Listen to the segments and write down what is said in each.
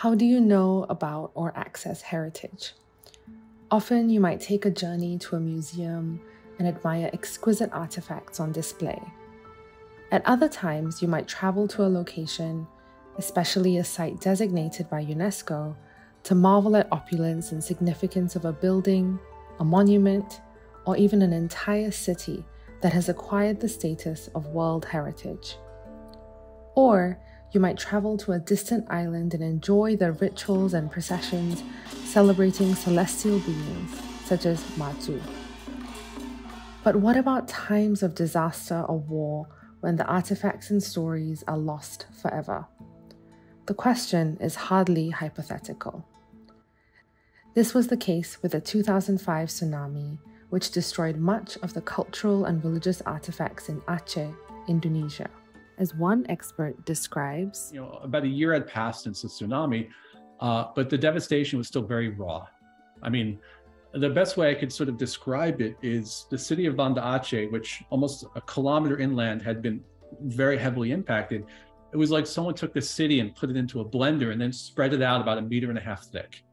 How do you know about or access heritage? Often you might take a journey to a museum and admire exquisite artifacts on display. At other times, you might travel to a location, especially a site designated by UNESCO, to marvel at opulence and significance of a building, a monument, or even an entire city that has acquired the status of World Heritage. Or you might travel to a distant island and enjoy the rituals and processions celebrating celestial beings, such as Matsu. But what about times of disaster or war when the artifacts and stories are lost forever? The question is hardly hypothetical. This was the case with the 2005 tsunami, which destroyed much of the cultural and religious artifacts in Aceh, Indonesia. As one expert describes, about a year had passed since the tsunami, but the devastation was still very raw. I mean, the best way I could sort of describe it is the city of Banda Aceh, which almost a kilometer inland had been very heavily impacted. It was like someone took the city and put it into a blender and then spread it out about 1.5 meters thick.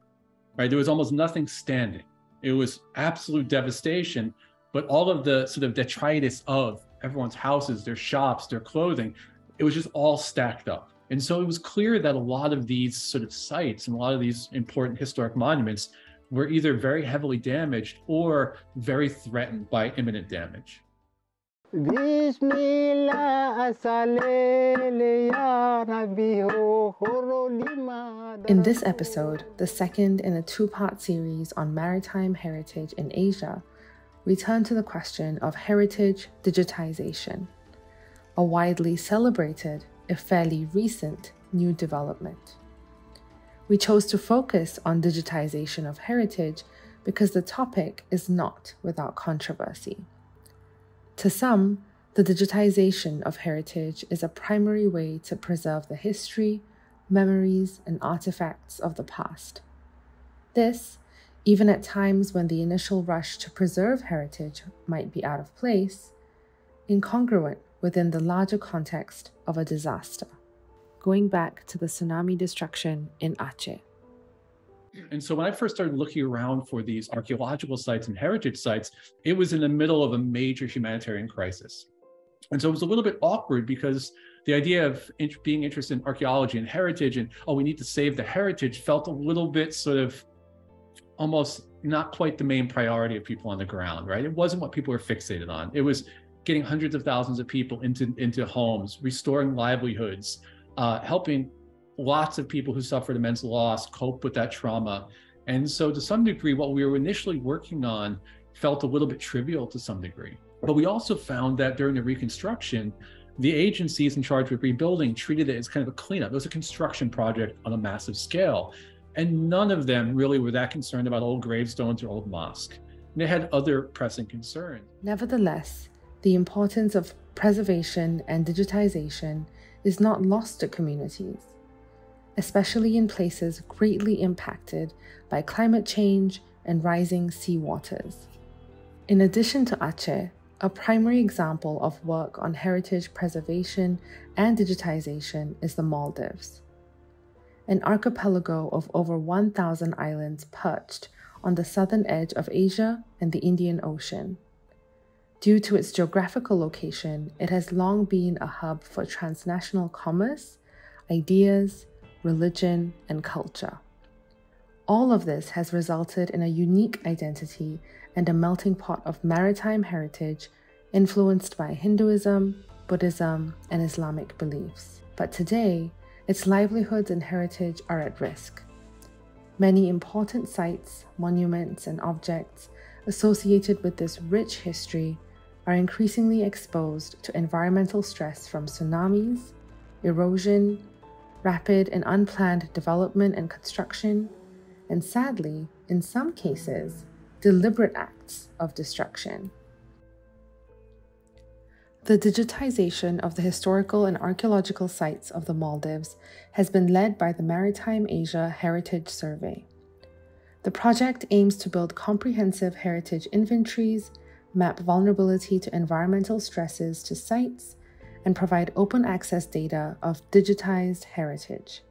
Right? There was almost nothing standing. It was absolute devastation, but all of the sort of detritus of everyone's houses, their shops, their clothing, it was just all stacked up. And so it was clear that a lot of these sort of sites and a lot of these important historic monuments were either very heavily damaged or very threatened by imminent damage. In this episode, the second in a two-part series on maritime heritage in Asia, we turn to the question of heritage digitization, a widely celebrated, if fairly recent, new development. We chose to focus on digitization of heritage because the topic is not without controversy. To some, the digitization of heritage is a primary way to preserve the history, memories, and artifacts of the past. This, even at times when the initial rush to preserve heritage might be out of place, incongruent within the larger context of a disaster. Going back to the tsunami destruction in Aceh. And so when I first started looking around for these archaeological sites and heritage sites, it was in the middle of a major humanitarian crisis. And so it was a little bit awkward because the idea of being interested in archaeology and heritage and, we need to save the heritage felt a little bit sort of almost not quite the main priority of people on the ground, right? It wasn't what people were fixated on. It was getting hundreds of thousands of people into homes, restoring livelihoods, helping lots of people who suffered immense loss cope with that trauma. And so to some degree, what we were initially working on felt a little bit trivial to some degree. But we also found that during the reconstruction, the agencies in charge of rebuilding treated it as kind of a cleanup. It was a construction project on a massive scale. And none of them really were that concerned about old gravestones or old mosques. They had other pressing concerns. Nevertheless, the importance of preservation and digitization is not lost to communities, especially in places greatly impacted by climate change and rising sea waters. In addition to Aceh, a primary example of work on heritage preservation and digitization is the Maldives, an archipelago of over 1,000 islands perched on the southern edge of Asia and the Indian Ocean. Due to its geographical location, it has long been a hub for transnational commerce, ideas, religion, and culture. All of this has resulted in a unique identity and a melting pot of maritime heritage influenced by Hinduism, Buddhism, and Islamic beliefs. But today, its livelihoods and heritage are at risk. Many important sites, monuments, and objects associated with this rich history are increasingly exposed to environmental stress from tsunamis, erosion, rapid and unplanned development and construction, and sadly, in some cases, deliberate acts of destruction. The digitization of the historical and archaeological sites of the Maldives has been led by the Maritime Asia Heritage Survey. The project aims to build comprehensive heritage inventories, map vulnerability to environmental stresses to sites, and provide open access data of digitized heritage.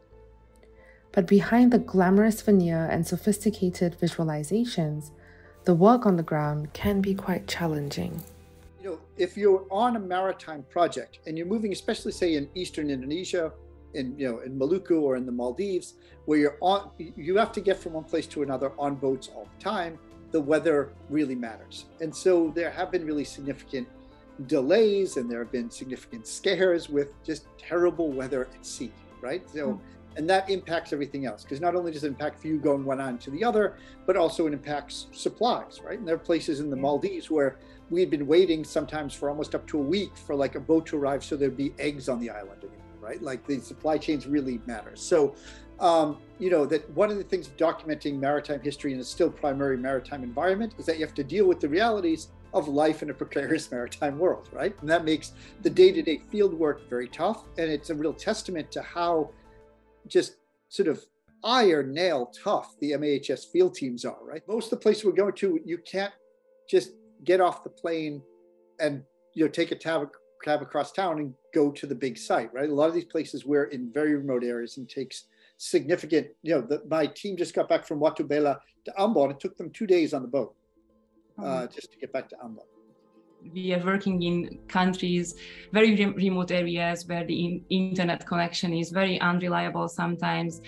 But behind the glamorous veneer and sophisticated visualizations, the work on the ground can be quite challenging. You know, if you're on a maritime project and you're moving, especially say in Eastern Indonesia, in Maluku or in the Maldives, where you have to get from one place to another on boats all the time, the weather really matters. And so there have been really significant delays, and there have been significant scares with just terrible weather at sea, right? So, and that impacts everything else, because not only does it impact you going one island to the other, but also it impacts supplies, right? And there are places in the Maldives where we'd been waiting sometimes for almost up to a week for like a boat to arrive so there'd be eggs on the island anymore, right? Like the supply chains really matter. So, you know, that one of the things of documenting maritime history in a still primary maritime environment is that you have to deal with the realities of life in a precarious maritime world, right? And that makes the day-to-day field work very tough. And it's a real testament to how just sort of iron nail tough the MAHS field teams are, right? Most of the places we're going to, you can't just get off the plane and, you know, take a cab across town and go to the big site, right? A lot of these places we're in very remote areas and takes significant, you know, my team just got back from Watu Bela to Ambon. It took them 2 days on the boat just to get back to Ambon. We are working in countries, very remote areas where the internet connection is very unreliable sometimes.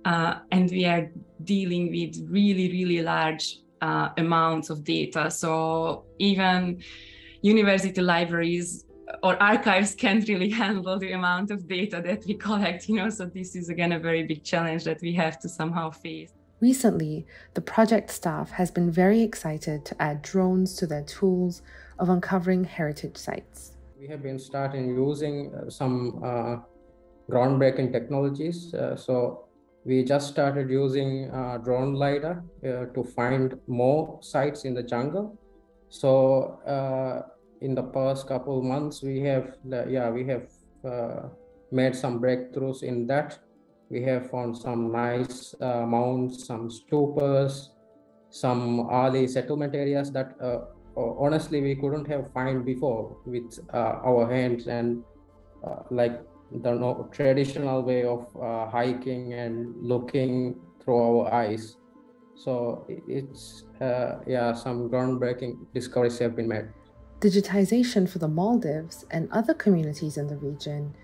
And we are dealing with really, really large amounts of data. So even university libraries or archives can't really handle the amount of data that we collect, you know, so this is again a very big challenge that we have to somehow face. Recently, the project staff has been very excited to add drones to their tools of uncovering heritage sites. We have been starting using some groundbreaking technologies. So we just started using drone LiDAR to find more sites in the jungle. So in the past couple of months, we have made some breakthroughs in that. We have found some nice mounds, some stupas, some early settlement areas that honestly we couldn't have found before with our hands and like the traditional way of hiking and looking through our eyes. So it's some groundbreaking discoveries have been made. Digitization for the Maldives and other communities in the region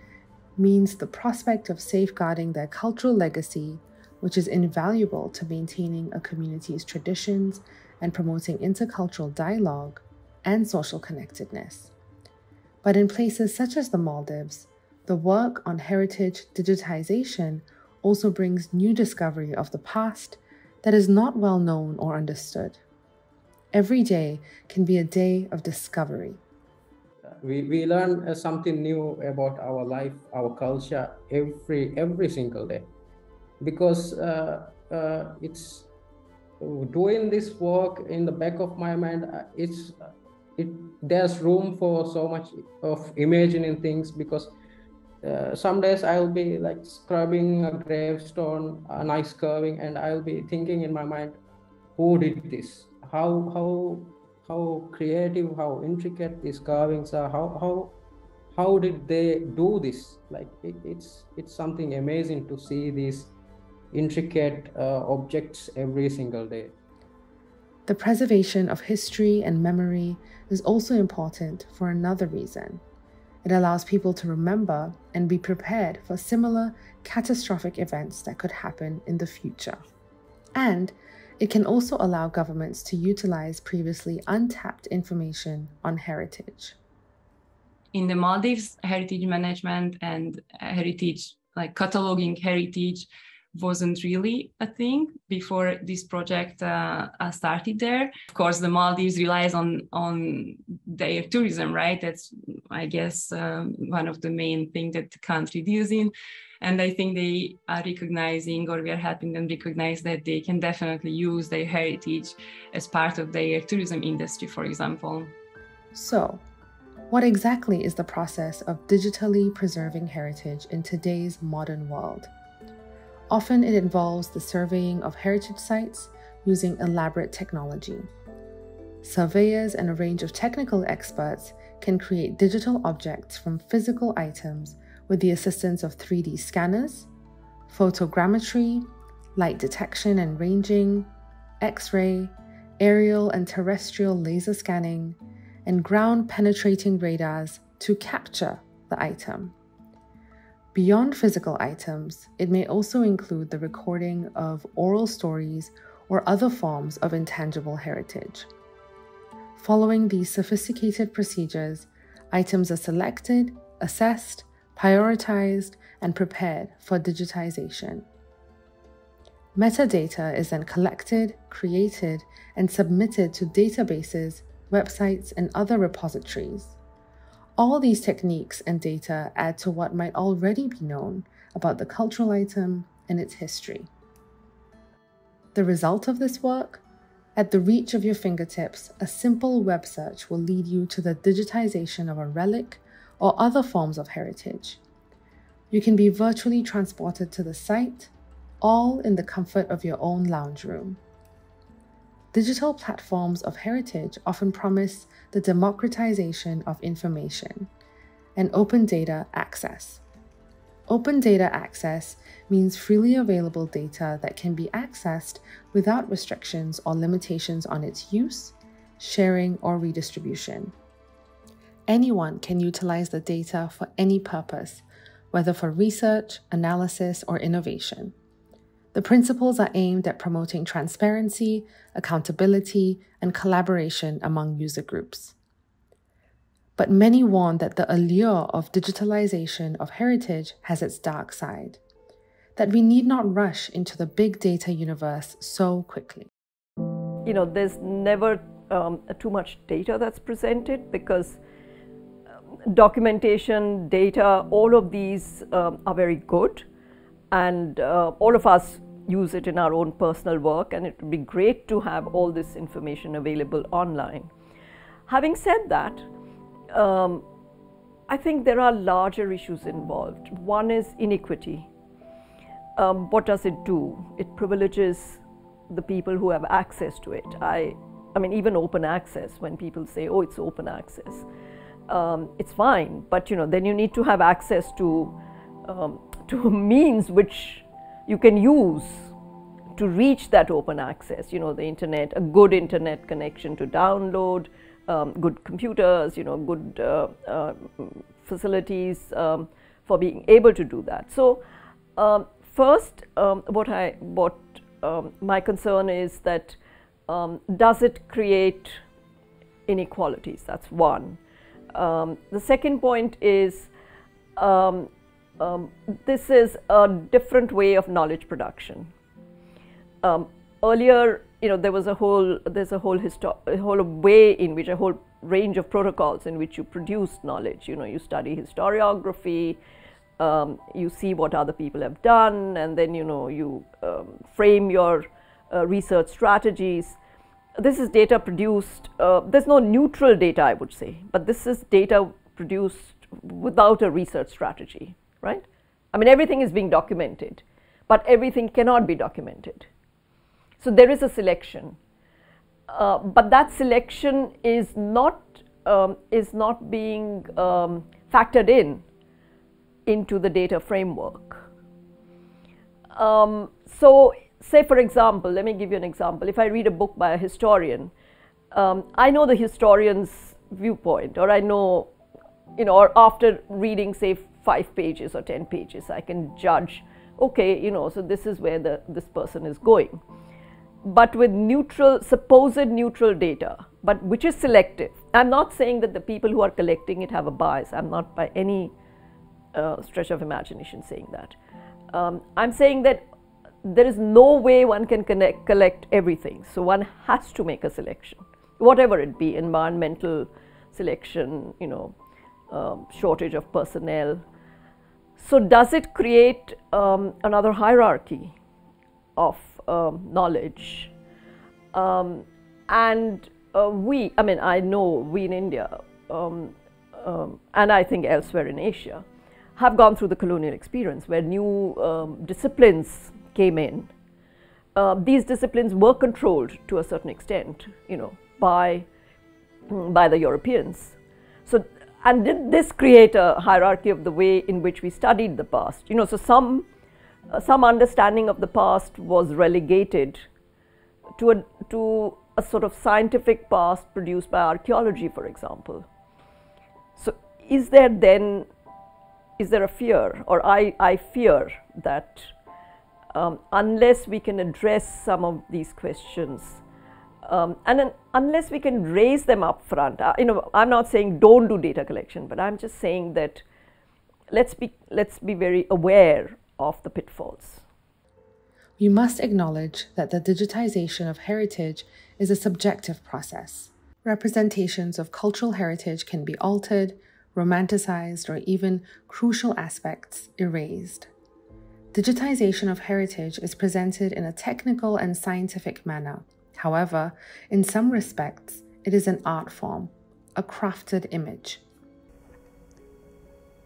means the prospect of safeguarding their cultural legacy, which is invaluable to maintaining a community's traditions and promoting intercultural dialogue and social connectedness. But in places such as the Maldives, the work on heritage digitization also brings new discovery of the past that is not well known or understood. Every day can be a day of discovery. We learn something new about our life, our culture every single day, because it's doing this work in the back of my mind. There's room for so much of imagining things, because some days I'll be like scrubbing a gravestone, a nice carving, and I'll be thinking in my mind, who did this? How creative, how intricate these carvings are, how did they do this? Like it's something amazing to see these intricate objects every single day. The preservation of history and memory is also important for another reason. It allows people to remember and be prepared for similar catastrophic events that could happen in the future. And it can also allow governments to utilize previously untapped information on heritage. In the Maldives, heritage management and heritage, like cataloging heritage, wasn't really a thing before this project started there. Of course, the Maldives relies on their tourism, right? That's, I guess, one of the main things that the country deals in. And I think they are recognizing, or we are helping them recognize, that they can definitely use their heritage as part of their tourism industry, for example. So, what exactly is the process of digitally preserving heritage in today's modern world? Often it involves the surveying of heritage sites using elaborate technology. Surveyors and a range of technical experts can create digital objects from physical items with the assistance of 3D scanners, photogrammetry, light detection and ranging, X-ray, aerial and terrestrial laser scanning, and ground-penetrating radars to capture the item. Beyond physical items, it may also include the recording of oral stories or other forms of intangible heritage. Following these sophisticated procedures, items are selected, assessed, prioritized, and prepared for digitization. Metadata is then collected, created, and submitted to databases, websites, and other repositories. All these techniques and data add to what might already be known about the cultural item and its history. The result of this work? At the reach of your fingertips, a simple web search will lead you to the digitization of a relic or other forms of heritage. You can be virtually transported to the site, all in the comfort of your own lounge room. Digital platforms of heritage often promise the democratization of information and open data access. Open data access means freely available data that can be accessed without restrictions or limitations on its use, sharing, or redistribution. Anyone can utilize the data for any purpose, whether for research, analysis, or innovation. The principles are aimed at promoting transparency, accountability, and collaboration among user groups. But many warn that the allure of digitalization of heritage has its dark side, that we need not rush into the big data universe so quickly. There's never too much data that's presented because documentation, data, all of these are very good, and all of us use it in our own personal work, and it would be great to have all this information available online. Having said that, I think there are larger issues involved. One is inequity. What does it do? It privileges the people who have access to it. I mean, even open access, when people say, oh, it's open access, it's fine, but then you need to have access to means which you can use to reach that open access, the internet, a good internet connection to download, good computers, good facilities for being able to do that. So first, what my concern is that does it create inequalities? That's one. The second point is this is a different way of knowledge production. Earlier, there's a whole way in which, a whole range of protocols in which you produce knowledge. You study historiography, you see what other people have done, and then you frame your research strategies. This is data produced. There's no neutral data, I would say, but this is data produced without a research strategy, right? I mean, everything is being documented, but everything cannot be documented. So there is a selection, but that selection is not being factored into the data framework. So say, for example, let me give you an example. If I read a book by a historian, I know the historian's viewpoint, or I know, or after reading, say, 5 pages or 10 pages, I can judge, okay, so this is where this person is going. But with supposed neutral data, but which is selective. I'm not saying that the people who are collecting it have a bias. I'm not by any stretch of imagination saying that. I'm saying that there is no way one can collect everything. So one has to make a selection, whatever it be, environmental selection, shortage of personnel. So does it create another hierarchy of knowledge? And I know we in India, and I think elsewhere in Asia, have gone through the colonial experience where new disciplines came in. These disciplines were controlled to a certain extent, by the Europeans. So, and did this create a hierarchy of the way in which we studied the past? So some some understanding of the past was relegated to a sort of scientific past produced by archaeology, for example. So is there a fear, or I fear that unless we can address some of these questions, and then unless we can raise them up front, I'm not saying don't do data collection, but I'm just saying that let's be very aware of the pitfalls. We must acknowledge that the digitization of heritage is a subjective process. Representations of cultural heritage can be altered, romanticized, or even crucial aspects erased. Digitization of heritage is presented in a technical and scientific manner. However, in some respects, it is an art form, a crafted image.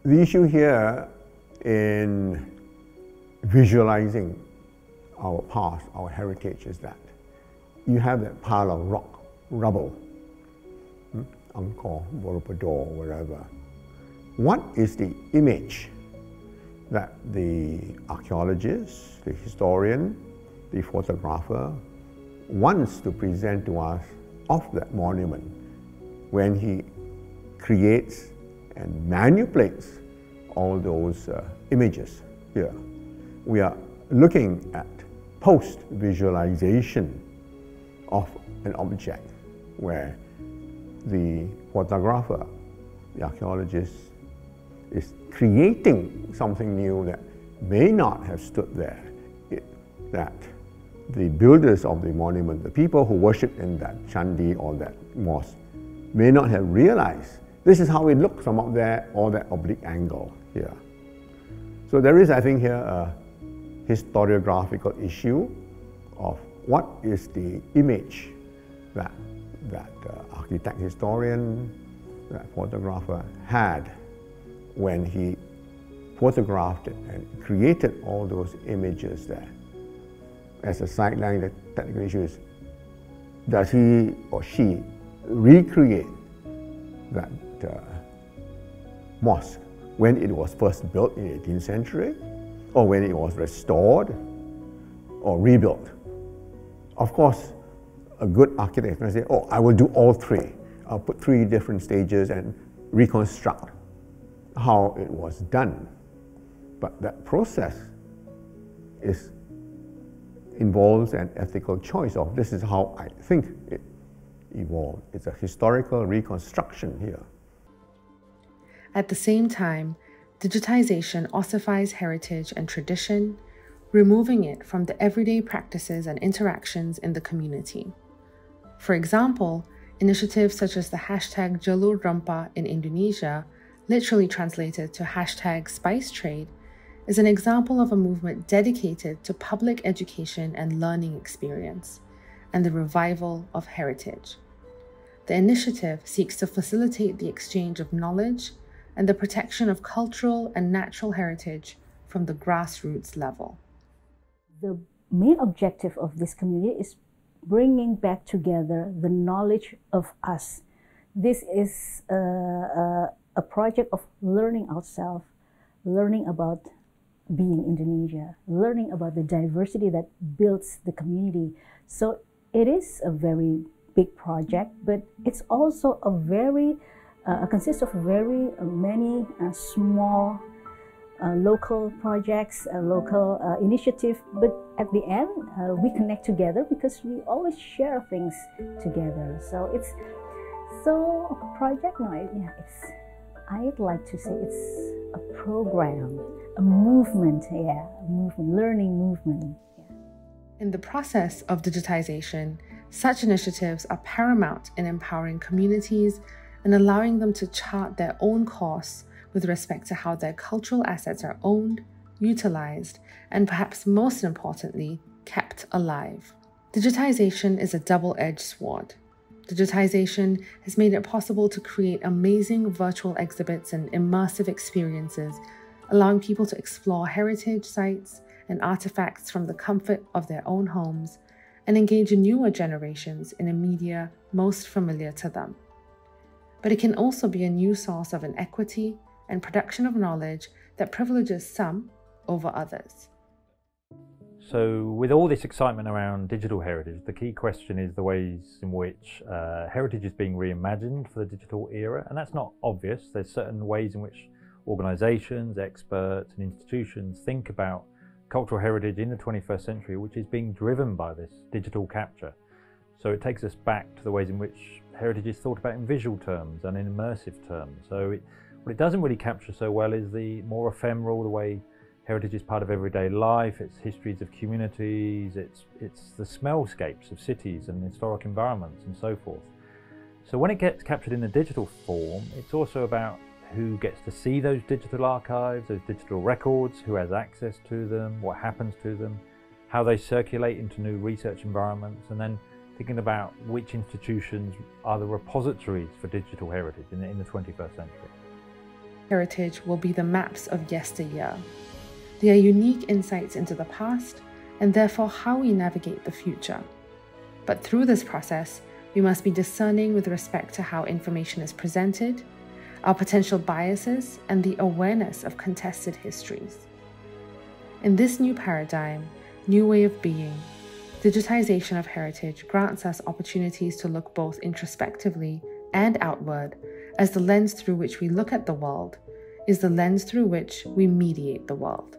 The issue here in visualizing our past, our heritage, is that you have that pile of rock, rubble, Angkor, Borobudur, wherever. What is the image that the archaeologist, the historian, the photographer wants to present to us of that monument when he creates and manipulates all those images here? We are looking at post-visualization of an object where the photographer, the archaeologist, is creating something new that may not have stood there, that the builders of the monument, the people who worship in that chandi or that mosque, may not have realized this is how it looks from up there, or that oblique angle here. So there is, I think, here a historiographical issue of what is the image that architect, historian, that photographer had when he photographed it and created all those images there. As a sideline, the technical issue is, does he or she recreate that mosque when it was first built in the 18th century, or when it was restored or rebuilt? Of course, a good architect is going to say, oh, I will do all three. I'll put 3 different stages and reconstruct how it was done. But that process involves an ethical choice of, this is how I think it evolved. It's a historical reconstruction here. At the same time, digitization ossifies heritage and tradition, removing it from the everyday practices and interactions in the community. For example, initiatives such as the hashtag Jalur Rempah in Indonesia, literally translated to hashtag spice trade, is an example of a movement dedicated to public education and learning experience, and the revival of heritage. The initiative seeks to facilitate the exchange of knowledge and the protection of cultural and natural heritage from the grassroots level. The main objective of this community is bringing back together the knowledge of us. This is a project of learning ourselves, learning about being Indonesia, learning about the diversity that builds the community. So it is a very big project, but it's also a very consists of very many small local projects, local initiatives, but at the end we connect together because we always share things together. So it's a project. I'd like to say it's a program, a movement, learning movement. Yeah. In the process of digitization, such initiatives are paramount in empowering communities and allowing them to chart their own course with respect to how their cultural assets are owned, utilized, and perhaps most importantly, kept alive. Digitization is a double-edged sword. Digitization has made it possible to create amazing virtual exhibits and immersive experiences, allowing people to explore heritage sites and artifacts from the comfort of their own homes and engage newer generations in a media most familiar to them. But it can also be a new source of inequity and production of knowledge that privileges some over others. So with all this excitement around digital heritage, the key question is the ways in which heritage is being reimagined for the digital era. And that's not obvious. There's certain ways in which organizations, experts and institutions think about cultural heritage in the 21st century, which is being driven by this digital capture. So it takes us back to the ways in which heritage is thought about in visual terms and in immersive terms. So what it doesn't really capture so well is the more ephemeral, the way heritage is part of everyday life, it's histories of communities, it's the smellscapes of cities and historic environments and so forth. So when it gets captured in the digital form, it's also about who gets to see those digital archives, those digital records, who has access to them, what happens to them, how they circulate into new research environments, and then thinking about which institutions are the repositories for digital heritage in the 21st century. Heritage will be the maps of yesteryear. They are unique insights into the past and therefore how we navigate the future. But through this process, we must be discerning with respect to how information is presented, our potential biases, and the awareness of contested histories. In this new paradigm, new way of being, digitization of heritage grants us opportunities to look both introspectively and outward, as the lens through which we look at the world is the lens through which we mediate the world.